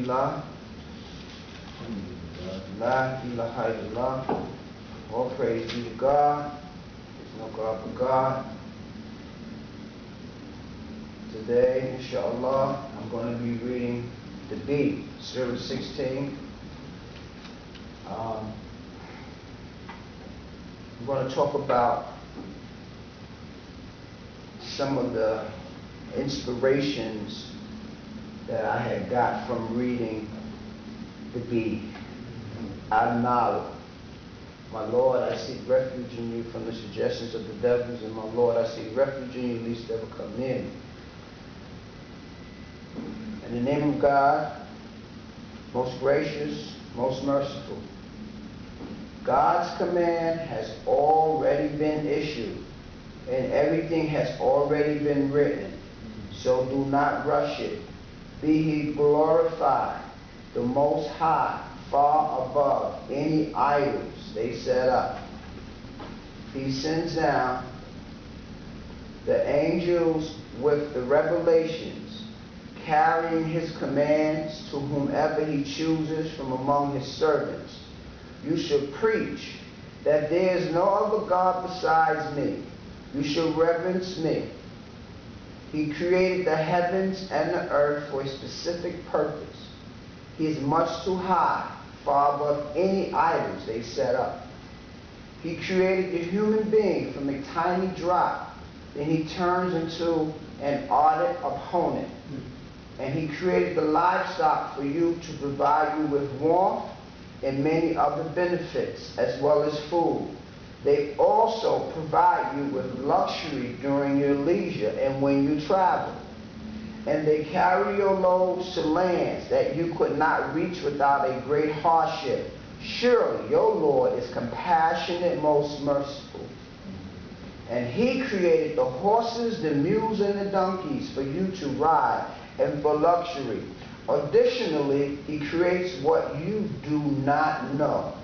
Alhamdulillah. La ilaha illallah. All praise be to God. There's no God but God. Today, inshallah, I'm going to be reading the B, Sura 16. I'm going to talk about some of the inspirations that I had got from reading the B. Al-Nala. My Lord, I seek refuge in you from the suggestions of the devils, and my Lord, I seek refuge in you, lest they ever come near me. In the name of God, most gracious, most merciful. God's command has already been issued, and everything has already been written. So do not rush it. Be He glorified, the Most High, far above any idols they set up. He sends down the angels with the revelations, carrying His commands to whomever He chooses from among His servants. You should preach that there is no other God besides me. You should reverence me. He created the heavens and the earth for a specific purpose. He is much too high, far above any idols they set up. He created the human being from a tiny drop. Then He turns into an ardent opponent. And He created the livestock for you to provide you with warmth and many other benefits, as well as food. They also provide you with luxury during your leisure and when you travel. And they carry your loads to lands that you could not reach without a great hardship. Surely your Lord is compassionate, most merciful. And He created the horses, the mules, and the donkeys for you to ride and for luxury. Additionally, He creates what you do not know.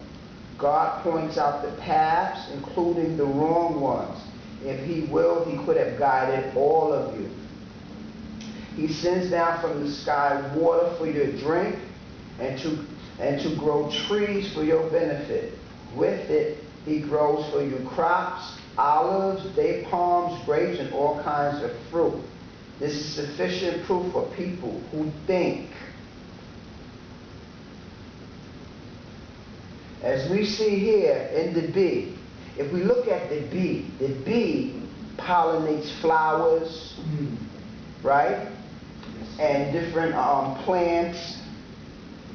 God points out the paths, including the wrong ones. If He willed, He could have guided all of you. He sends down from the sky water for your drink and to grow trees for your benefit. With it, He grows for you crops, olives, date palms, grapes, and all kinds of fruit. This is sufficient proof for people who think. As we see here in the bee, if we look at the bee pollinates flowers, right? And different plants,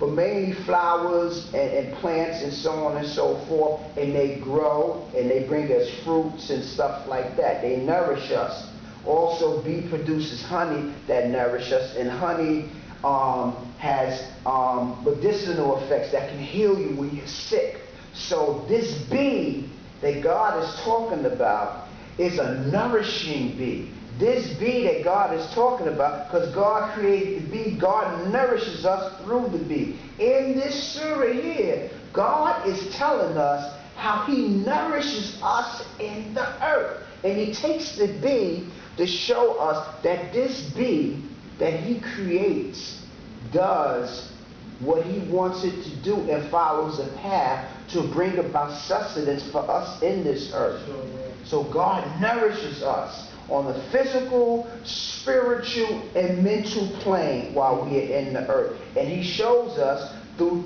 but mainly flowers and plants and so on and so forth, and they grow and they bring us fruits and stuff like that. They nourish us. Also, bee produces honey that nourish us, and honey has medicinal effects that can heal you when you're sick. So this bee that God is talking about is a nourishing bee. This bee that God is talking about, because God created the bee, God nourishes us through the bee. In this surah here, God is telling us how He nourishes us in the earth. And He takes the bee to show us that this bee that He creates does what He wants it to do and follows a path to bring about sustenance for us in this earth. So God nourishes us on the physical, spiritual, and mental plane while we are in the earth. And He shows us through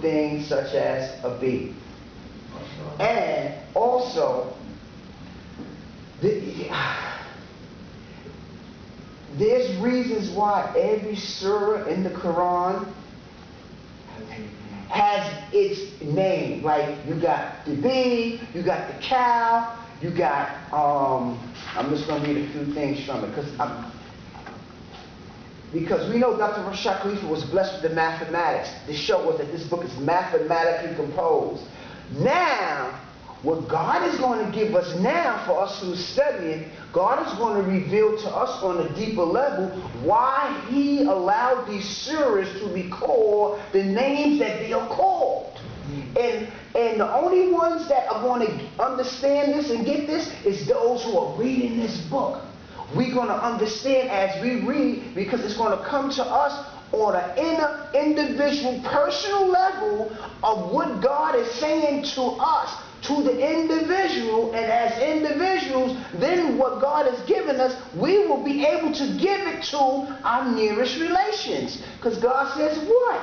things such as a bee. And also, there's reasons why every surah in the Quran has its name. Like you got the bee, you got the cow, you got, I'm just going to read a few things from it. Because we know Dr. Rashad Khalifa was blessed with the mathematics to show us that this book is mathematically composed. Now, what God is going to give us now for us who study it, God is going to reveal to us on a deeper level why He allowed these surahs to be called the names that they are called. And the only ones that are going to understand this and get this is those who are reading this book. We're going to understand as we read, because it's going to come to us on an inner, individual, personal level of what God is saying to us, to the individual, and as individuals, then what God has given us, we will be able to give it to our nearest relations. Because God says what?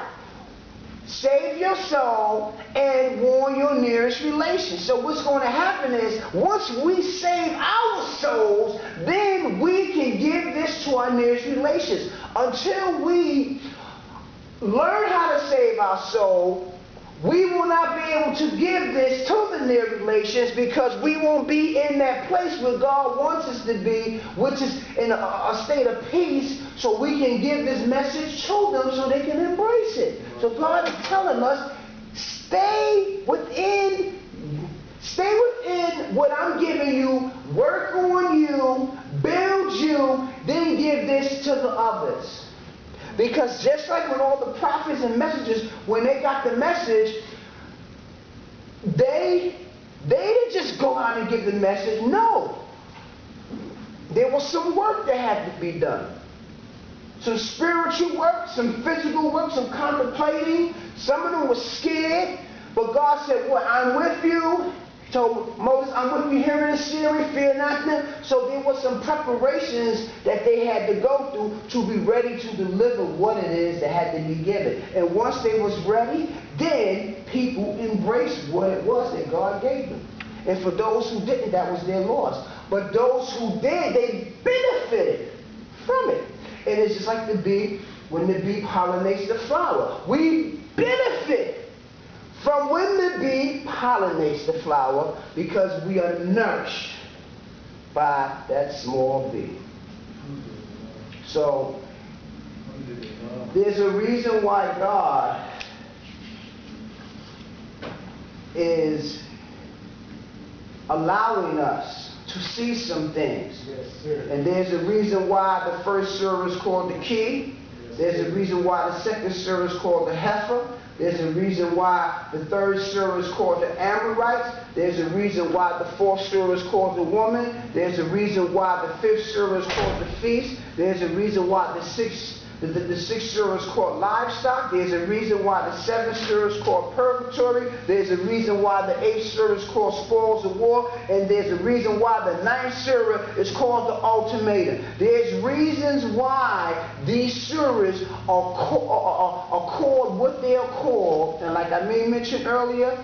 Save your soul and warn your nearest relations. So what's going to happen is, once we save our souls, then we can give this to our nearest relations. Until we learn how to save our soul, we will not be able to give this to the near relations, because we won't be in that place where God wants us to be, which is in a state of peace, so we can give this message to them so they can embrace it. So God is telling us, stay within what I'm giving you, work on you, build you, then give this to the others. Because just like with all the prophets and messengers, when they got the message, they didn't just go out and give the message. No. There was some work that had to be done. Some spiritual work, some physical work, some contemplating. Some of them were scared. But God said, well, I'm with you. So Moses, I'm with you here in Syria, fear not. So there was some preparations that they had to go through to be ready to deliver what it is that had to be given. And once they was ready, then people embraced what it was that God gave them. And for those who didn't, that was their loss. But those who did, they benefited from it. And it's just like the bee, when the bee pollinates the flower. We benefit from when the bee pollinates the flower, because we are nourished by that small bee. So there's a reason why God is allowing us to see some things. Yes, sir. And there's a reason why the first surah is called the key. There's a reason why the second surah is called the heifer. There's a reason why the third surah is called the Amorites. There's a reason why the fourth surah is called the woman. There's a reason why the fifth surah is called the feast. There's a reason why the sixth surah is called livestock. There's a reason why the seventh surah is called purgatory. There's a reason why the eighth surah is called spoils of war. And there's a reason why the ninth surah is called the ultimatum. There's reasons why these surahs are called what they are called. And like I mentioned earlier,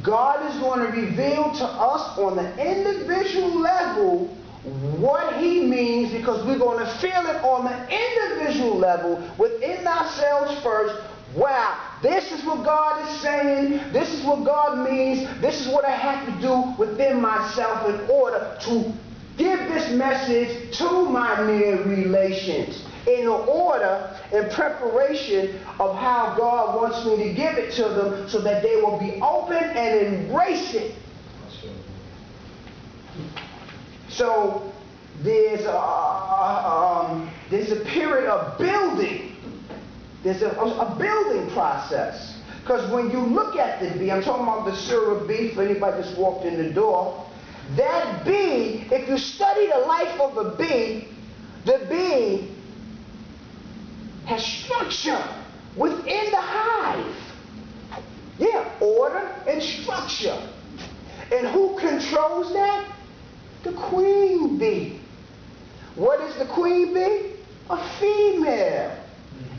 God is going to reveal to us on the individual level what he means, because we're going to feel it on the individual level within ourselves first. Wow, this is what God is saying. This is what God means. This is what I have to do within myself in order to give this message to my near relations, in order, in preparation of how God wants me to give it to them, so that they will be open and embrace it. So there's a period of building. There's a building process. Because when you look at the bee, I'm talking about the Sura bee, for anybody just walked in the door. That bee, if you study the life of a bee, the bee has structure within the hive. Yeah, order and structure. And who controls that? The queen bee. What is the queen bee? A female.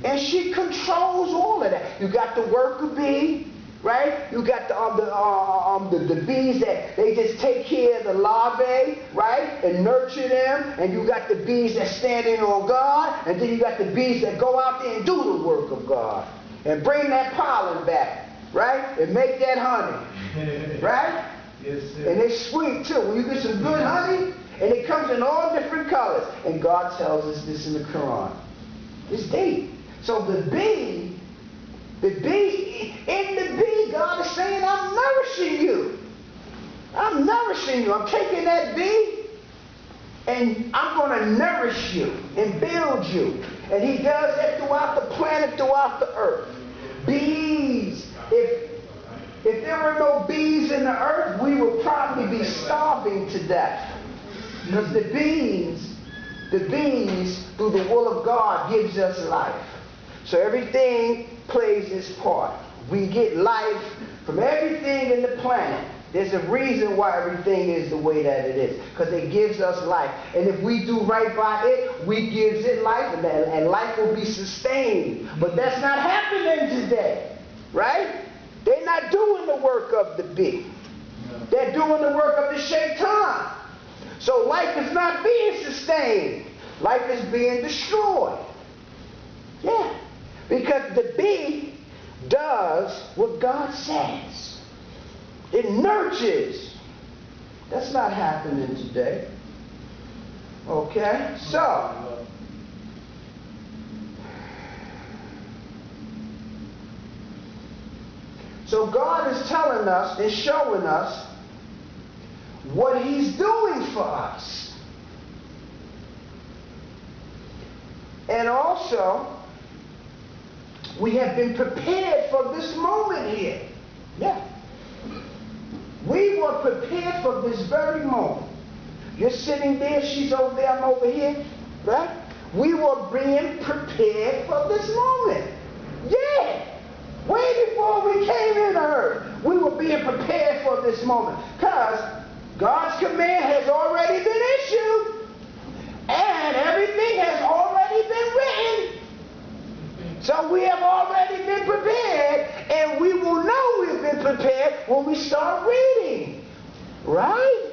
And she controls all of that. You got the worker bee, right? You got the bees that they just take care of the larvae, right? And nurture them. And you got the bees that standing on guard. And then you got the bees that go out there and do the work of God. And bring that pollen back, right? And make that honey, right? Yes, sir. And it's sweet too. When you get some good honey, and it comes in all different colors. And God tells us this in the Quran. It's deep. So the bee, God is saying, I'm nourishing you. I'm nourishing you. I'm taking that bee, and I'm going to nourish you and build you. And he does that throughout the planet, throughout the earth. Bees. If there were no bees in the earth, we would probably be starving to death. Because the bees the bees, through the will of God, gives us life. So everything plays its part. We get life from everything in the planet. There's a reason why everything is the way that it is, because it gives us life. And if we do right by it, we gives it life, and life will be sustained. But that's not happening today, right? They're not doing the work of the bee. They're doing the work of the shaitan. So life is not being sustained. Life is being destroyed. Yeah. Because the bee does what God says. It nurtures. That's not happening today. Okay? So God is telling us and showing us what He's doing for us. And also, we have been prepared for this moment here. Yeah. We were prepared for this very moment. You're sitting there, she's over there, I'm over here, right? We were being prepared for this moment. Yeah. Way before we came into earth, we were being prepared for this moment. Because God's command has already been issued. And everything has already been written. So we have already been prepared, and we will know we've been prepared when we start reading. Right?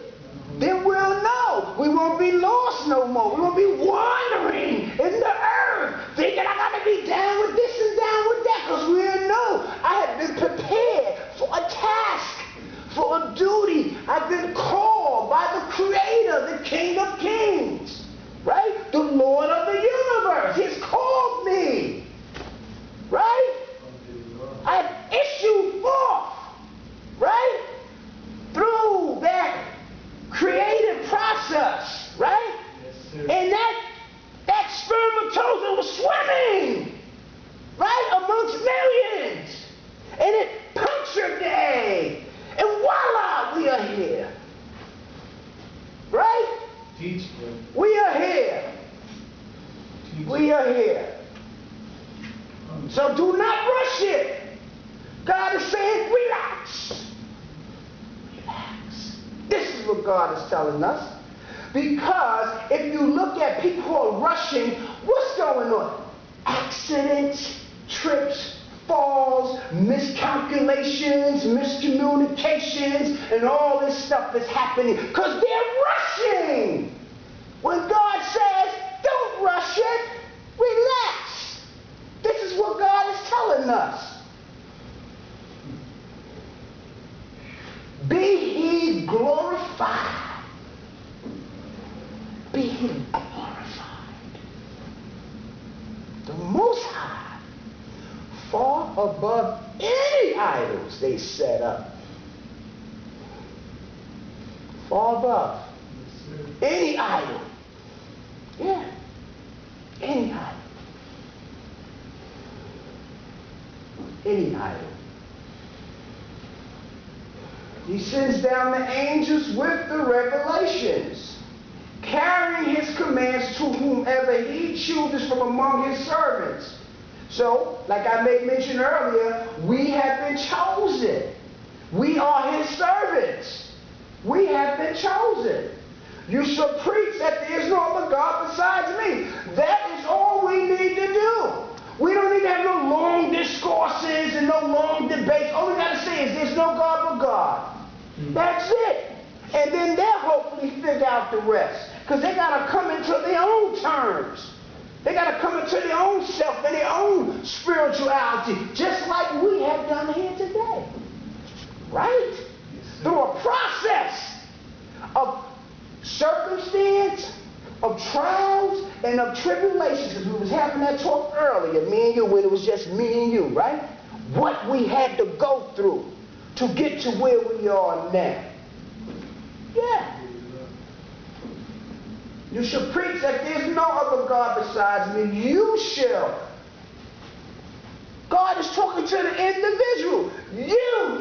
Then we'll know. We won't be lost no more. We won't be wandering in the earth, thinking I got to be down with this and down with that, because we'll know I have been prepared for a task, for a duty. I've been called by the Creator, the King of Kings, right? The Lord of the universe. He's called me. Right? I've issued forth, right? Through that creative process, right? Yes, sir. And that spermatozoa was swimming, right, amongst millions. And it punctured the egg. And voila, we are here. Right? Teach me. We are here. We are here. So do not rush it. God is saying, relax. Relax. This is what God is telling us. Because if you look at people who are rushing, what's going on? Accidents, trips, falls, miscalculations, miscommunications, and all this stuff is happening because they're rushing. When God says, don't rush it, relax. This is what God is telling us. Be He glorified. Be He glorified. The Most High, far above any idols they set up. Far above any idol. Yeah. Any idol. Any idol. He sends down the angels with the revelations, carrying His commands to whomever He chooses from among His servants. So, like I made mention earlier, we have been chosen. We are His servants. We have been chosen. You shall preach that there is no other God besides me. That is all we need to do. We don't need to have no long discourses and no long debates. All we got to say is there's no God but God. That's it. And then they'll hopefully figure out the rest. Because they got to come into their own terms. They got to come into their own self and their own spirituality, just like we have done here today. Right? Yes, through a process of circumstance, of trials, and of tribulations. Because we was having that talk earlier, me and you, when it was just me and you, right? What we had to go through to get to where we are now. Yeah. You shall preach that there's no other God besides me. You shall. God is talking to the individual. You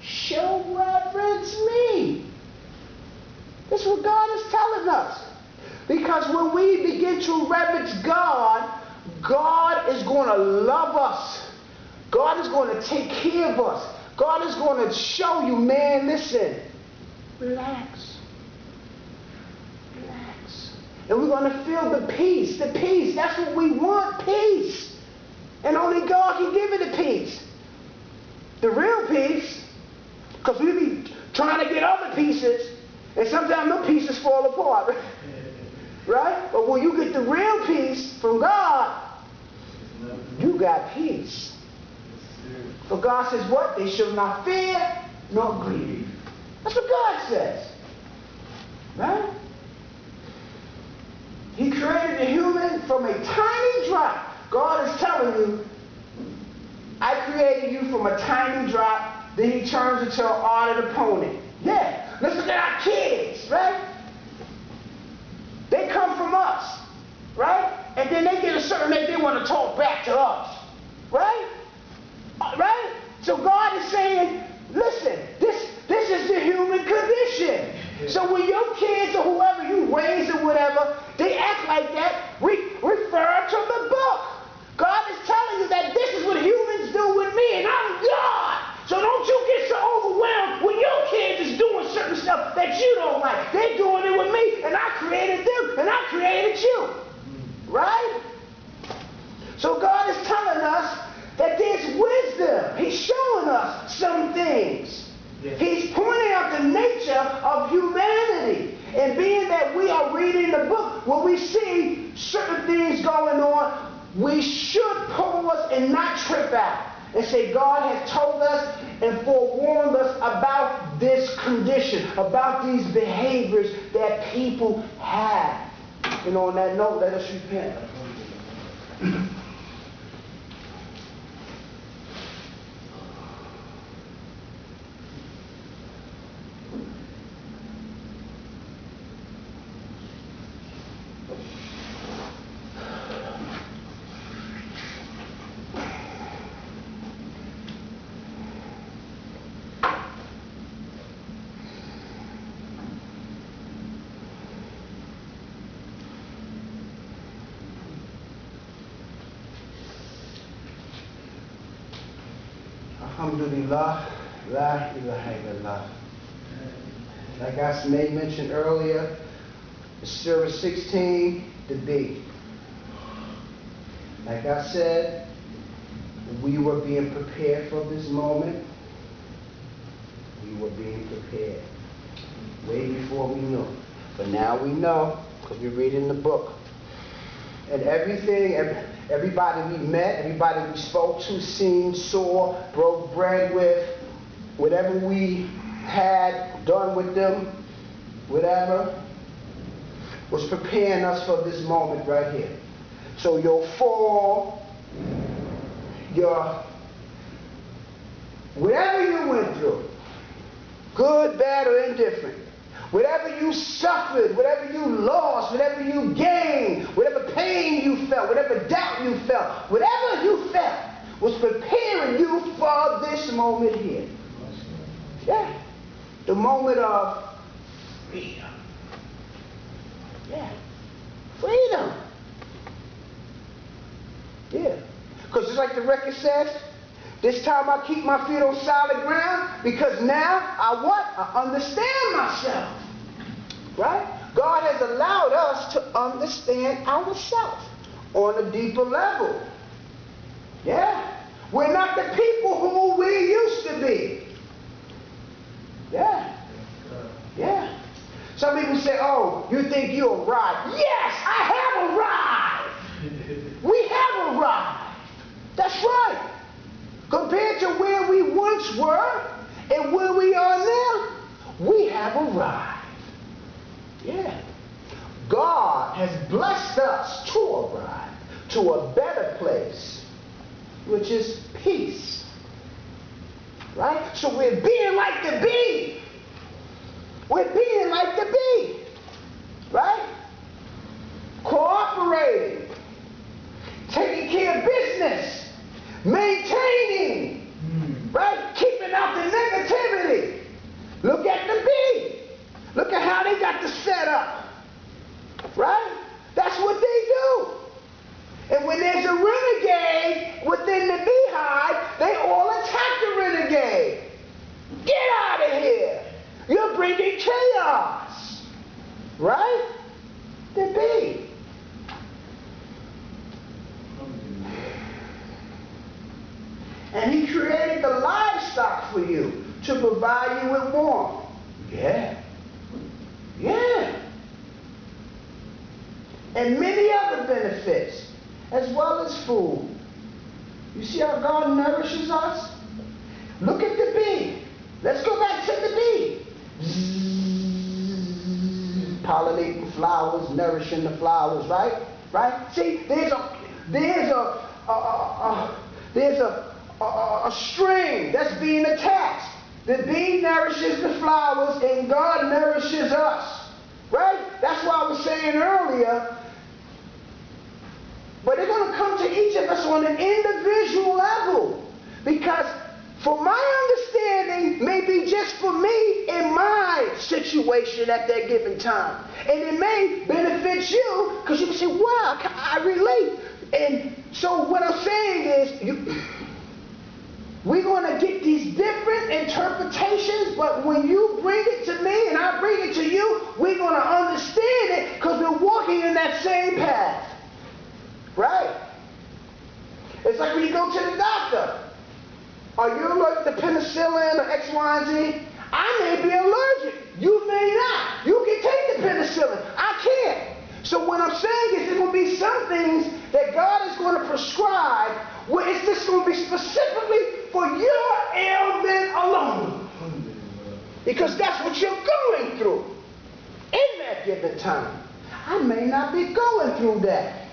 shall reverence me. This is what God is telling us. Because going to take care of us. God is going to show you, man, listen, relax. Relax. And we're going to feel the peace. The peace. That's what we want, peace. And only God can give it the peace. The real peace. Because we be trying to get other pieces. And sometimes those pieces fall apart. Right? But when you get the real peace from God, you got peace. For God says what? They shall not fear nor grieve. That's what God says. Right? He created the human from a tiny drop. God is telling you, I created you from a tiny drop. Then he turns into an ardent opponent. Yeah. Let's look at our kids, right? They come from us, right? And then they get a certain age, they want to talk back to us, right? Right? So God is saying, listen, this is the human condition. So when your kids or whoever you raise or whatever, they act like that, refer to the book. God is telling you that this is what humans do with me, and I'm God. So don't you get so overwhelmed when your kids is doing certain stuff that you don't like. They're doing it with me, and I created them, and I created you. Right? So God is telling us that there's wisdom. He's showing us some things. Yes. He's pointing out the nature of humanity. And being that we are reading the book, when we see certain things going on, we should pause and not trip out and say, God has told us and forewarned us about this condition, about these behaviors that people have. And on that note, let us repent. Alhamdulillah, la ilaha illallah. Like I made mention earlier, Sura 16, the B. Like I said, we were being prepared for this moment. We were being prepared way before we knew. But now we know, because we're reading the book. And everybody we met, everybody we spoke to, seen, saw, broke bread with, whatever we had done with them, whatever, was preparing us for this moment right here. So your fall, your whatever you went through, good, bad, or indifferent, whatever you suffered, whatever you lost, whatever you gained, whatever pain you felt, whatever doubt you felt, whatever you felt was preparing you for this moment here. Yeah. The moment of freedom. Yeah. Freedom. Yeah. Because just like the record says, this time I keep my feet on solid ground because now I understand myself. Right? God has allowed us to understand ourselves on a deeper level. Yeah. We're not the people who we used to be. Yeah. Yeah. Some people say, oh, you think you arrived. Yes, I have arrived. We have arrived. That's right. Compared to where we once were and where we are now, we have arrived. Yeah. God has blessed us to arrive to a better place, which is peace. Right? So we're being like the bee. We're being like the bee. Right? Cooperating. Taking care of business. Maintaining. Right? Keeping out the negativity. Look at the bee. Look at how they got the setup. Right? That's what they do. And when there's a renegade within the beehive, they all And he created the livestock for you to provide you with warmth. Yeah. Yeah. And many other benefits, as well as food. You see how God nourishes us? Look at the bee. Let's go back to the bee. Pollinating flowers, nourishing the flowers, right? Right? See, there's a string that's being attached. The bee nourishes the flowers and God nourishes us. Right? That's why I was saying earlier, but they're going to come to each of us on an individual level. Because for my understanding, maybe just for me in my situation at that given time. And it may benefit you because you can say, wow, I relate. And so what I'm saying is, we're going to get these different interpretations, but when you bring it to me and I bring it to you, we're going to understand it because we're walking in that same path. Right? It's like when you go to the doctor. Are you allergic to penicillin or X, Y, and Z? I may be allergic. You may not. You can take the penicillin. I can't. So what I'm saying is there will be some things that God is going to prescribe where it's just going to be specifically for your ailment alone. Because that's what you're going through in that given time. I may not be going through that.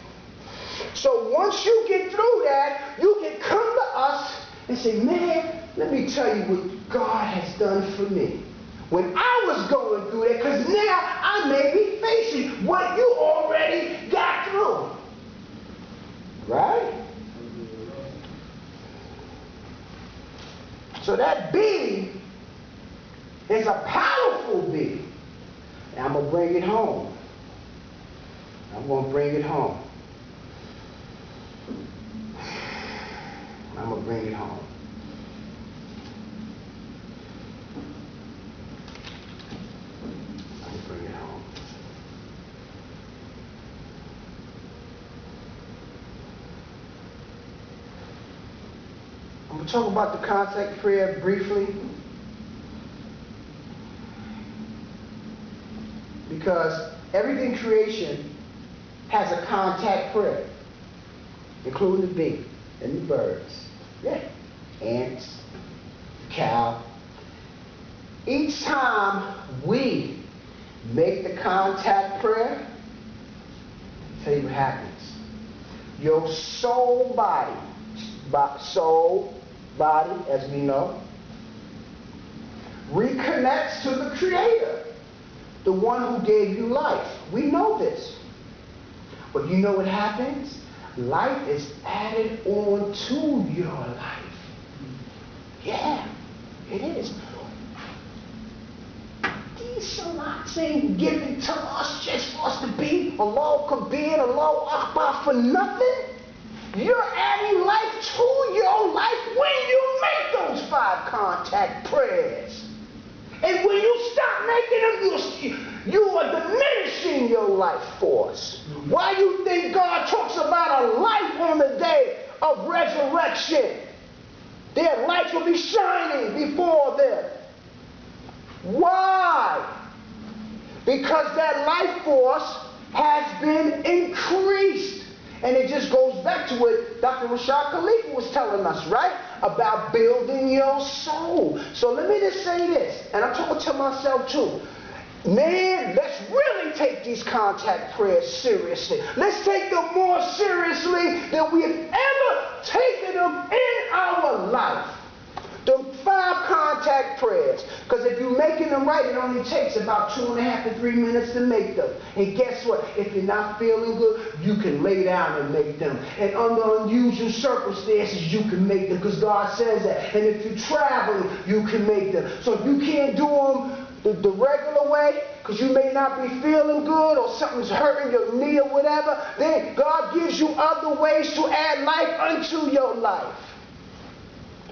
So once you get through that, you can come to us and say, man, let me tell you what God has done for me. When I was going through that, because now I may be facing what you already got through. Right? So that bee is a powerful bee. And I'm going to bring it home. I'm going to bring it home. I'm going to bring it home. I'm going to bring it home. I'm going to talk about the contact prayer briefly. Because everything creation has a contact prayer, including the bee and the birds. Yeah, ants, cow. Each time we make the contact prayer, I'll tell you what happens. Your soul body, as we know, reconnects to the Creator, the one who gave you life. We know this. But you know what happens? Life is added on to your life. Yeah, it is. These salats ain't given to us just for us to be Allahu Kabir, Allahu Akbar for nothing. You're adding life to your life when you make those 5 contact prayers. And when you stop making them, you are diminishing your life force. Why do you think God talks about a life on the day of resurrection? Their lights will be shining before them. Why? Because that life force has been increased. And it just goes back to what Dr. Rashad Khalifa was telling us, right? About building your soul. So let me just say this, and I'm talking to myself too. Man, let's really take these contact prayers seriously. Let's take them more seriously than we have ever taken them in our life. The 5 contact prayers. Because if you're making them right, it only takes about 2.5 to 3 minutes to make them. And guess what? If you're not feeling good, you can lay down and make them. And under unusual circumstances, you can make them. Because God says that. And if you're traveling, you can make them. So if you can't do them the regular way, because you may not be feeling good or something's hurting your knee or whatever, then God gives you other ways to add life unto your life.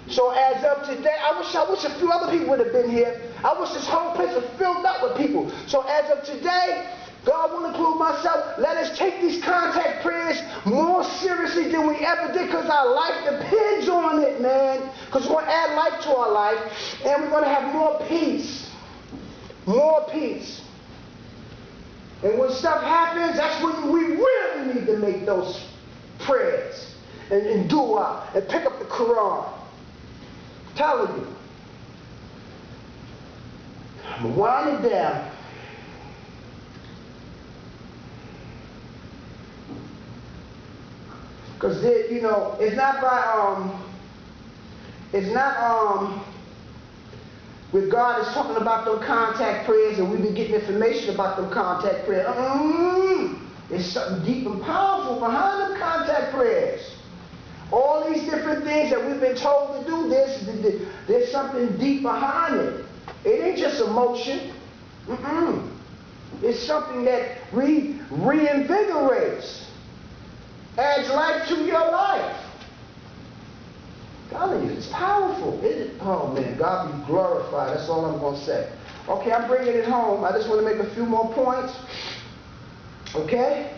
So as of today, I wish a few other people would have been here. I wish this whole place was filled up with people. So as of today, God will include myself. Let us take these contact prayers more seriously than we ever did, because our life depends on it, man. Because we're going to add life to our life, and we're going to have more peace. More peace. And when stuff happens, that's when we really need to make those prayers and dua and pick up the Quran. I'm telling you. I'm going to wind it down. Because, you know, it's not where God is talking about them contact prayers and we've been getting information about them contact prayers. There's something deep and powerful behind them contact prayers. All these different things that we've been told to do, there's something deep behind it. It ain't just emotion. It's something that reinvigorates, adds life to your life. Telling you, it's powerful, isn't it? Oh man, God be glorified. That's all I'm going to say. Okay, I'm bringing it home. I just want to make a few more points. Okay?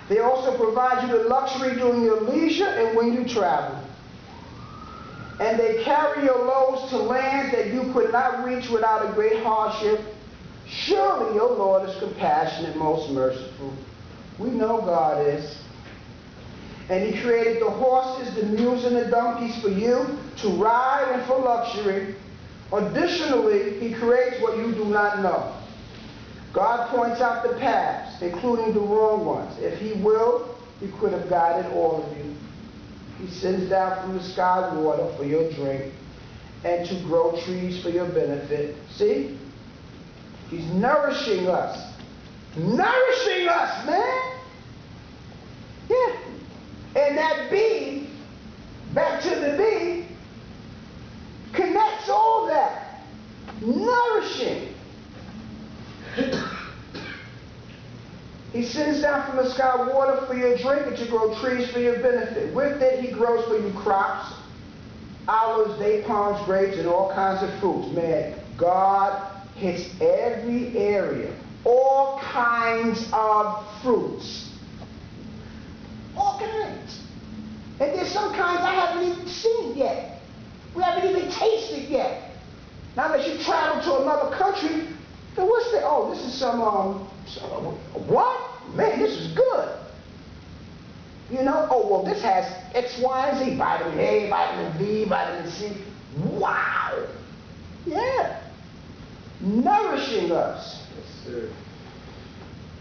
They also provide you the luxury during your leisure and when you travel. And they carry your loads to lands that you could not reach without a great hardship. Surely your Lord is compassionate, most merciful. We know God is. And he created the horses, the mules, and the donkeys for you to ride and for luxury. Additionally, he creates what you do not know. God points out the paths, including the wrong ones. If he willed, he could have guided all of you. He sends down from the sky water for your drink and to grow trees for your benefit. See? He's nourishing us. Nourishing us, man! Yeah. And that bee, back to the bee, connects all that. Nourishing. He sends down from the sky water for your drink and to grow trees for your benefit. With it, he grows for you crops, olives, date palms, grapes, and all kinds of fruits. Man, God hits every area. All kinds of fruits. All kinds. And there's some kinds I haven't even seen yet. We haven't even tasted yet. Now that you travel to another country, then what's that? Oh, this is some what? Man, this is good. You know, oh, well, this has X, Y, and Z. Vitamin A, vitamin B, vitamin C. Wow. Yeah. Nourishing us. Yes, sir.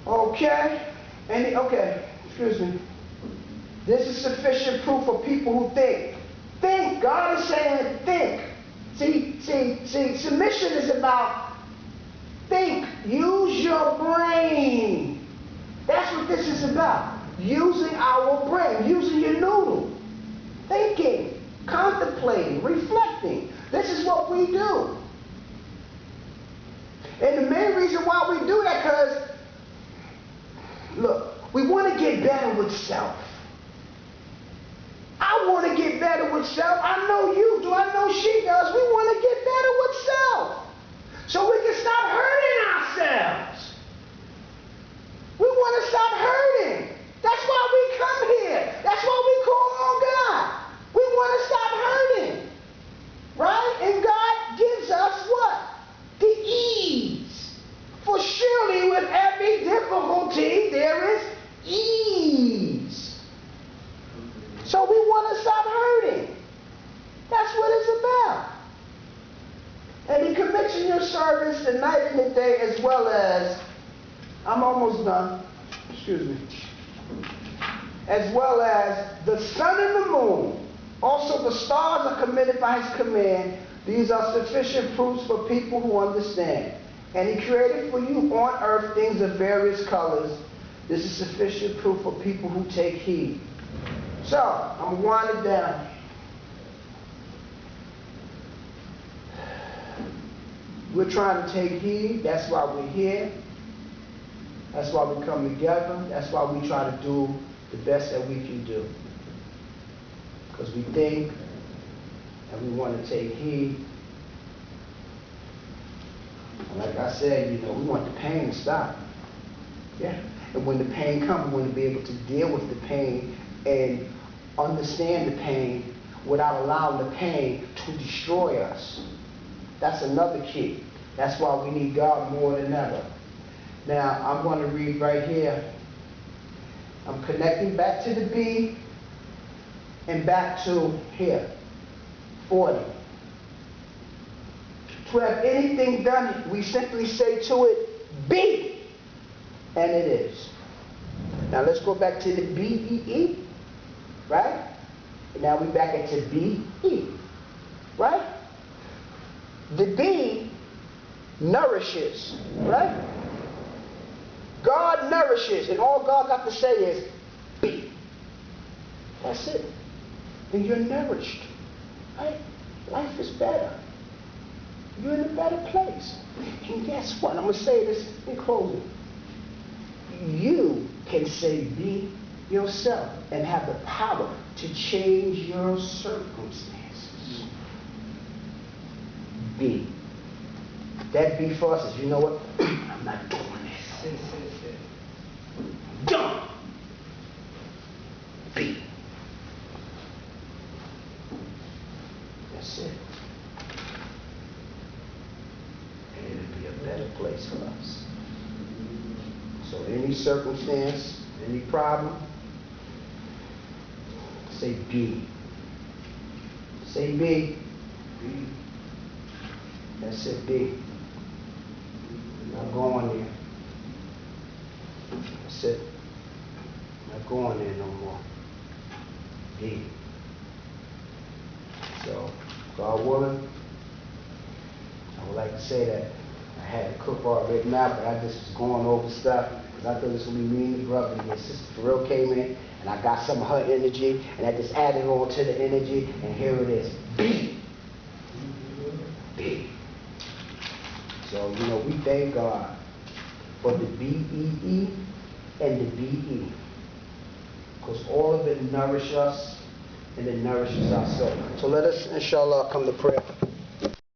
Okay. Okay, excuse me. This is sufficient proof for people who think. Think. God is saying think. See, submission is about think. Use your brain. That's what this is about. Using our brain. Using your noodle. Thinking. Contemplating. Reflecting. This is what we do. And the main reason why we do that, because, look, we want to get better with self. I want to get better with self. I know you do. I know she does. We want to get better with self. So we can stop hurting ourselves. We want to stop hurting. That's why we come here. That's why we call on God. We want to stop hurting. Right? And God gives us what? The ease. For surely with every difficulty there is ease. So we want to stop hurting. That's what it's about. And he commits in your service the night and the day, as well as, I'm almost done, excuse me, as well as the sun and the moon. Also the stars are committed by his command. These are sufficient proofs for people who understand. And he created for you on earth things of various colors. This is sufficient proof for people who take heed. So, I'm going to wind it down. We're trying to take heed. That's why we're here. That's why we come together. That's why we try to do the best that we can do. Because we think and we want to take heed. And like I said, you know, we want the pain to stop. Yeah. And when the pain comes, we want to be able to deal with the pain and understand the pain without allowing the pain to destroy us. That's another key. That's why we need God more than ever. Now, I'm going to read right here. I'm connecting back to the B and back to here, 40. To have anything done, we simply say to it, be, and it is. Now let's go back to the B-E-E, right? And now we're back into B-E, right? The B nourishes, right? God nourishes, and all God got to say is, be. That's it. And you're nourished, right? Life is better. You're in a better place. And guess what? I'm going to say this in closing. You can say be yourself and have the power to change your circumstances. Be. That be for us is, you know what? I'm not doing this. Don't. Be. That's it. And it'll be a better place for us. So any circumstance, any problem, say be. Say be. Be. That's it, be. Not going there. That's it. Not going there no more. Be. So, God willing, I would like to say that I had a cook all written out, but I just was going over stuff because I thought this would be me and the brother. And Sister Pharrell came in, and I got some of her energy, and I just added on to the energy, and here it is. Be. Be. So, you know, we thank God for the B-E-E and the B-E. Because all of it nourishes us, and it nourishes our soul. So let us, inshallah, come to prayer.